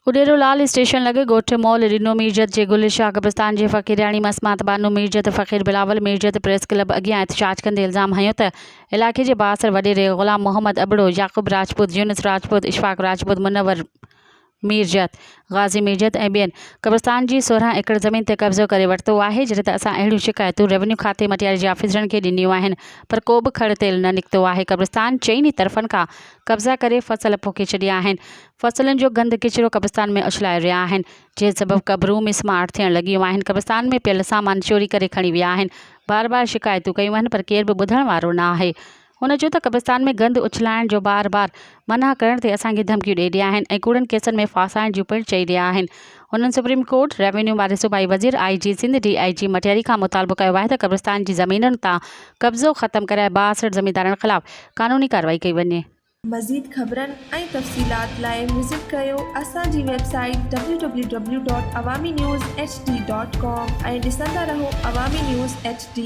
Uderolal station लॻे ॻोठ mall Reno मीरजत जे गुल शाह कब्रिस्तान जे फ़क़ीराणी मसमात बानू मीरजत फ़क़ीर बिलावल मीरजत प्रेस क्लब अॻियां एहतजाज कंदे इल्ज़ाम हयो त इलाइक़े जे 62 वॾेरे ग़ुलाम मोहम्मद अबड़ो याक़ूब राजपूत यूनुस राजपूत इशफाक राजपूत मुनव्वर मीरजत गाज़ी मीरजत ऐं ॿियनि कब्रिस्तान जी 16 एकड़ ज़मीन ते कब्ज़ो करे वरितो आहे जॾहिं त असां अहिड़ियूं शिकायतूं रेवेन्यू खाते मटियारी जे ऑफिसरनि खे ॾिनियूं आहिनि पर को बि खड़ तेल न निकितो आहे। कब्रिस्तान चइनी तरफ़नि खां कब्ज़ा करे फसल पोखे छॾिया आहिनि। फसलनि जो गंद किचिरो कब्रिस्तान में उछलाए रहिया आहिनि जंहिं सबबु क़बरूं मिसमार थियण लॻियूं आहिनि। कब्रिस्तान में पियल सामान चोरी करे खणी विया आहिनि। बार बार शिकायतूं कयूं आहिनि पर केर बि ॿुधण वारो न आहे। हुन चयो त कब्रिस्तान में गंद उछलाइण जो बार बार मना करण ते असांखे धमकियूं ॾेई रहिया आहिनि ऐं कूड़नि केसनि में फासाइण जूं पिणु चई रहिया आहिनि। हुननि सुप्रीम कोर्ट रेवेन्यू वारे सूबाई वज़ीर IG सिंध DIG मटियारी खां मुतालबो कयो आहे त कब्रिस्तान जी ज़मीनुनि तां कब्ज़ो ख़तमु कराए 62 ज़मींदारनि ख़िलाफ़ क़ानूनी कार्रवाई कई वञे। मज़ीद ख़बरनि ऐं तफ़सीलात लाइ विज़िट कयो असांजी वेबसाइट www.awamiNewsHD.com ऐं ॾिसंदा रहो अवामी न्यूज़ HD।